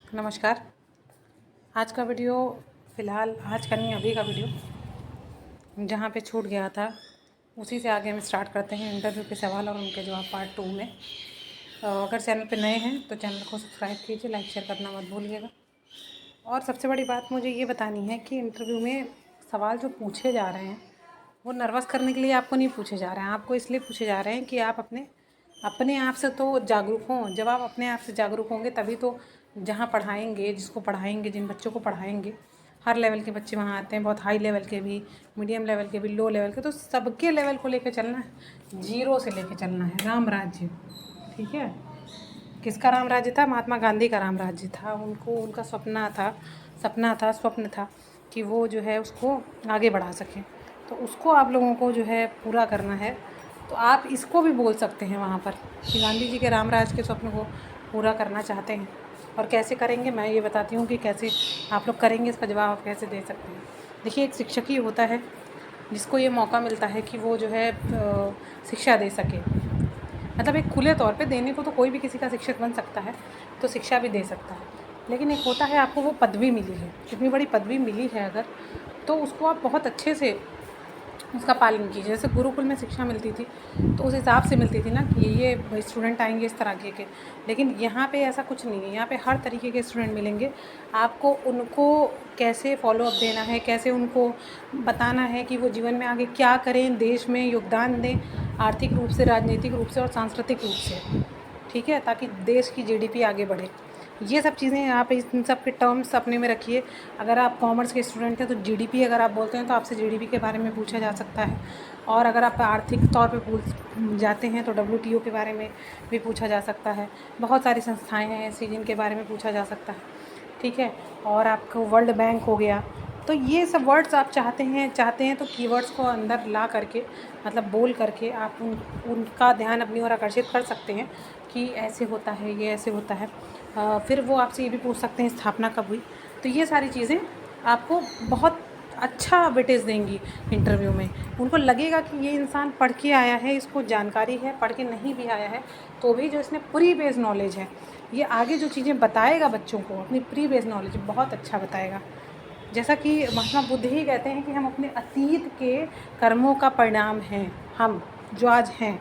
नमस्कार। आज का वीडियो फ़िलहाल आज का नहीं, अभी का वीडियो जहाँ पे छूट गया था उसी से आगे हम स्टार्ट करते हैं। इंटरव्यू के सवाल और उनके जवाब पार्ट 2 में। अगर चैनल पे नए हैं तो चैनल को सब्सक्राइब कीजिए, लाइक शेयर करना मत भूलिएगा। और सबसे बड़ी बात मुझे ये बतानी है कि इंटरव्यू में सवाल जो पूछे जा रहे हैं वो नर्वस करने के लिए आपको नहीं पूछे जा रहे हैं। आपको इसलिए पूछे जा रहे हैं कि आप अपने आप से तो जागरूक हों। जब आप अपने आप से जागरूक होंगे तभी तो जहाँ पढ़ाएंगे, जिसको पढ़ाएंगे, जिन बच्चों को पढ़ाएंगे, हर लेवल के बच्चे वहाँ आते हैं, बहुत हाई लेवल के भी, मीडियम लेवल के भी, लो लेवल के, तो सबके लेवल को लेकर चलना है, जीरो से लेकर चलना है। राम राज्य, ठीक है। किसका राम राज्य था? महात्मा गांधी का राम राज्य था। उनका सपना था, स्वप्न था कि वो जो है उसको आगे बढ़ा सकें। तो उसको आप लोगों को जो है पूरा करना है। तो आप इसको भी बोल सकते हैं वहाँ पर कि गांधी जी के राम राज्य के स्वप्न को पूरा करना चाहते हैं। और कैसे करेंगे मैं ये बताती हूँ कि कैसे आप लोग करेंगे, इसका जवाब आप कैसे दे सकते हैं। देखिए, एक शिक्षक ही होता है जिसको ये मौका मिलता है कि वो जो है शिक्षा दे सके। मतलब एक खुले तौर पे देने को तो कोई भी किसी का शिक्षक बन सकता है, तो शिक्षा भी दे सकता है। लेकिन एक होता है, आपको वो पदवी मिली है, इतनी बड़ी पदवी मिली है अगर, तो उसको आप बहुत अच्छे से उसका पालन कीजिए। जैसे गुरुकुल में शिक्षा मिलती थी तो उस हिसाब से मिलती थी ना कि ये स्टूडेंट आएंगे इस तरह के। लेकिन यहाँ पे ऐसा कुछ नहीं है। यहाँ पे हर तरीके के स्टूडेंट मिलेंगे। आपको उनको कैसे फॉलोअप देना है, कैसे उनको बताना है कि वो जीवन में आगे क्या करें, देश में योगदान दें, आर्थिक रूप से, राजनीतिक रूप से और सांस्कृतिक रूप से, ठीक है, ताकि देश की जीडीपी आगे बढ़े। ये सब चीज़ें आप इन सब के टर्म्स अपने में रखिए। अगर आप कॉमर्स के स्टूडेंट हैं तो जीडीपी अगर आप बोलते हैं तो आपसे जीडीपी के बारे में पूछा जा सकता है। और अगर आप आर्थिक तौर पे जाते हैं तो डब्ल्यूटीओ के बारे में भी पूछा जा सकता है। बहुत सारी संस्थाएं हैं ऐसी जिनके बारे में पूछा जा सकता है, ठीक है। और आपको वर्ल्ड बैंक हो गया। तो ये सब वर्ड्स आप चाहते हैं तो कीवर्ड्स को अंदर ला करके, मतलब बोल करके आप उनका ध्यान अपनी ओर आकर्षित कर सकते हैं कि ऐसे होता है, ये ऐसे होता है। फिर वो आपसे ये भी पूछ सकते हैं स्थापना कब हुई। तो ये सारी चीज़ें आपको बहुत अच्छा वेटेज देंगी इंटरव्यू में। उनको लगेगा कि ये इंसान पढ़ के आया है, इसको जानकारी है, पढ़ के नहीं भी आया है तो भी जो इसने प्री बेस नॉलेज है, ये आगे जो चीज़ें बताएगा बच्चों को, अपनी प्री बेस नॉलेज बहुत अच्छा बताएगा। जैसा कि महात्मा बुद्ध ही कहते हैं कि हम अपने अतीत के कर्मों का परिणाम हैं, हम जो आज हैं।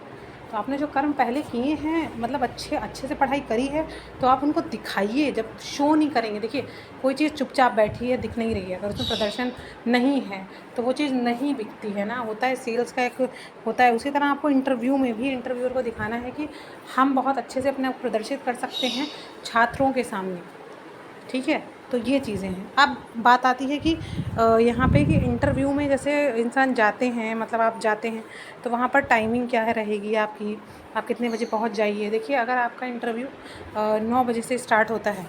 तो आपने जो कर्म पहले किए हैं, मतलब अच्छे से पढ़ाई करी है, तो आप उनको दिखाइए। जब शो नहीं करेंगे, देखिए कोई चीज़ चुपचाप बैठी है, दिख नहीं रही है, अगर उसमें प्रदर्शन नहीं है तो वो चीज़ नहीं बिकती है ना। होता है सेल्स का एक होता है। उसी तरह आपको इंटरव्यू में भी इंटरव्यूअर को दिखाना है कि हम बहुत अच्छे से अपने आप प्रदर्शित कर सकते हैं छात्रों के सामने, ठीक है। तो ये चीज़ें हैं। अब बात आती है कि यहाँ पे कि इंटरव्यू में जैसे इंसान जाते हैं, मतलब आप जाते हैं तो वहाँ पर टाइमिंग क्या है रहेगी आपकी, आप कितने बजे पहुँच जाइए। देखिए, अगर आपका इंटरव्यू 9 बजे से स्टार्ट होता है,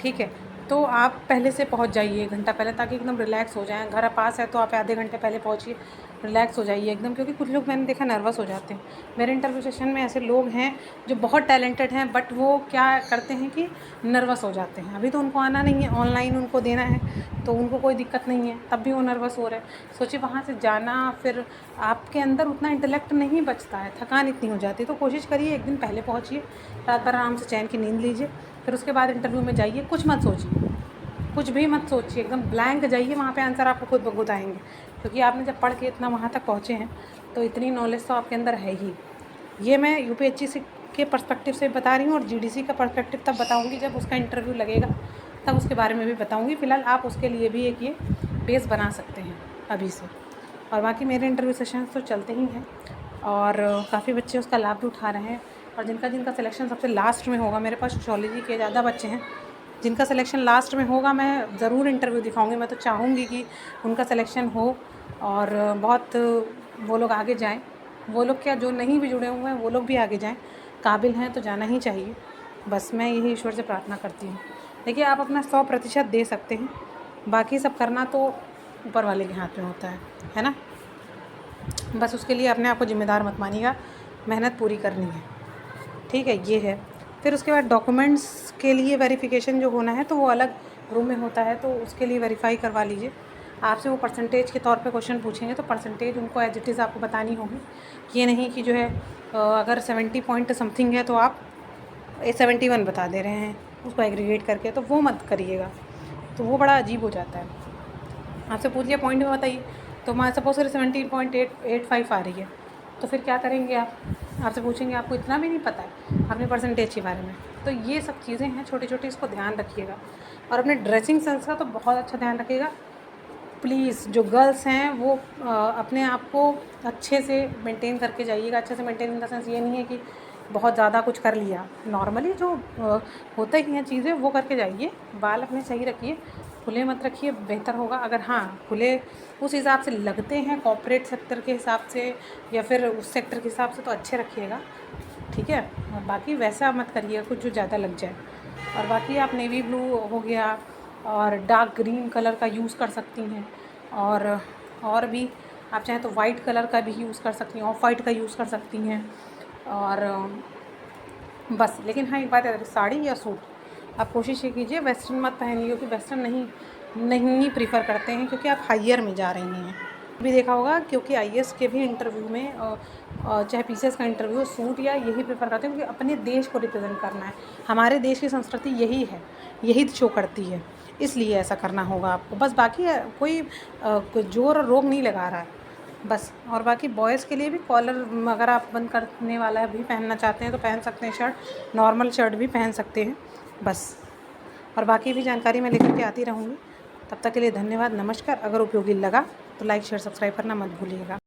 ठीक है, तो आप पहले से पहुंच जाइए, 1 घंटा पहले, ताकि एकदम रिलैक्स हो जाएं। घर पास है तो आप आधे घंटे पहले पहुंचिए, रिलैक्स हो जाइए एकदम। क्योंकि कुछ लोग मैंने देखा नर्वस हो जाते हैं। मेरे इंटरव्यू सेशन में ऐसे लोग हैं जो बहुत टैलेंटेड हैं, बट वो क्या करते हैं कि नर्वस हो जाते हैं। अभी तो उनको आना नहीं है, ऑनलाइन उनको देना है तो उनको कोई दिक्कत नहीं है, तब भी वो नर्वस हो रहे हैं। सोचिए वहाँ से जाना, फिर आपके अंदर उतना इंटेलेक्ट नहीं बचता है, थकान इतनी हो जाती है। तो कोशिश करिए 1 दिन पहले पहुँचिए, रात भर आराम से चैन की नींद लीजिए, फिर उसके बाद इंटरव्यू में जाइए। कुछ मत सोचिए, कुछ भी मत सोचिए, एकदम ब्लैंक जाइए। वहाँ पे आंसर आपको खुद ब खुद आएंगे, क्योंकि आपने जब पढ़ के इतना वहाँ तक पहुँचे हैं तो इतनी नॉलेज तो आपके अंदर है ही। ये मैं यूपीएससी के पर्सपेक्टिव से बता रही हूँ, और जीडीसी का पर्सपेक्टिव तब बताऊँगी जब उसका इंटरव्यू लगेगा, तब उसके बारे में भी बताऊँगी। फ़िलहाल आप उसके लिए भी एक ये बेस बना सकते हैं अभी से। और बाकी मेरे इंटरव्यू सेशंस तो चलते ही हैं, और काफ़ी बच्चे उसका लाभ भी उठा रहे हैं। और जिनका सिलेक्शन सबसे लास्ट में होगा, मेरे पास सोशियोलॉजी के ज़्यादा बच्चे हैं, जिनका सिलेक्शन लास्ट में होगा मैं ज़रूर इंटरव्यू दिखाऊंगी। मैं तो चाहूँगी कि उनका सिलेक्शन हो और बहुत वो लोग आगे जाएं। वो लोग क्या, जो नहीं भी जुड़े हुए हैं वो लोग भी आगे जाएं। काबिल हैं तो जाना ही चाहिए। बस मैं यही ईश्वर से प्रार्थना करती हूँ। देखिए, आप अपना 100% दे सकते हैं, बाकी सब करना तो ऊपर वाले के हाथ में होता है ना। बस उसके लिए अपने आप को ज़िम्मेदार मत मानिएगा, मेहनत पूरी करनी है, ठीक है। ये है। फिर उसके बाद डॉक्यूमेंट्स के लिए वेरिफ़िकेशन जो होना है तो वो अलग रूम में होता है, तो उसके लिए वेरीफ़ाई करवा लीजिए। आपसे वो परसेंटेज के तौर पे क्वेश्चन पूछेंगे तो परसेंटेज उनको एज इट इज़ आपको बतानी होगी। ये नहीं कि जो है अगर 70 पॉइंट समथिंग है तो आप 71 बता दे रहे हैं, उसको एग्रीगेट करके, तो वो मत करिएगा, तो वो बड़ा अजीब हो जाता है। आपसे पूछ लिया पॉइंट में बताइए, तो मान सपोज 17.885 आ रही है, तो फिर क्या करेंगे आप? आपसे पूछेंगे आपको इतना भी नहीं पता है अपने परसेंटेज के बारे में। तो ये सब चीज़ें हैं छोटी छोटी, इसको ध्यान रखिएगा। और अपने ड्रेसिंग सेंस का तो बहुत अच्छा ध्यान रखिएगा प्लीज़। जो गर्ल्स हैं वो अपने आप को अच्छे से मेंटेन करके जाइएगा। अच्छे से मेंटेन इन द सेंस ये नहीं है कि बहुत ज़्यादा कुछ कर लिया, नॉर्मली जो होता ही हैं चीज़ें वो करके जाइए। बाल अपने सही रखिए, खुले मत रखिए, बेहतर होगा। अगर हाँ खुले उस हिसाब से लगते हैं कॉर्पोरेट सेक्टर के हिसाब से या फिर उस सेक्टर के हिसाब से, तो अच्छे रखिएगा, ठीक है। और बाकी वैसा मत करिएगा कुछ जो ज़्यादा लग जाए। और बाकी आप नेवी ब्लू हो गया और डार्क ग्रीन कलर का यूज़ कर सकती हैं, और भी आप चाहें तो वाइट कलर का भी यूज़ कर सकती हैं, ऑफ वाइट का यूज़ कर सकती हैं। और बस, लेकिन हाँ एक बात है, साड़ी या सूट आप कोशिश ये कीजिए वेस्टर्न मत पहनिए, क्योंकि वेस्टर्न नहीं प्रीफर करते हैं, क्योंकि आप हायर में जा रही हैं। भी देखा होगा, क्योंकि आईएएस के भी इंटरव्यू में चाहे पीसीएस का इंटरव्यू, सूट या यही प्रेफर करते हैं, क्योंकि अपने देश को रिप्रेजेंट करना है। हमारे देश की संस्कृति यही है, यही शो करती है, इसलिए ऐसा करना होगा आपको। बस बाकी कोई जोर और रोक नहीं लगा रहा है बस। और बाकी बॉयज़ के लिए भी कॉलर अगर आप बंद करने वाला भी पहनना चाहते हैं तो पहन सकते हैं, शर्ट नॉर्मल शर्ट भी पहन सकते हैं बस। और बाकी भी जानकारी मैं लेकर के आती रहूँगी। तब तक के लिए धन्यवाद, नमस्कार। अगर उपयोगी लगा तो लाइक शेयर सब्सक्राइब करना मत भूलिएगा।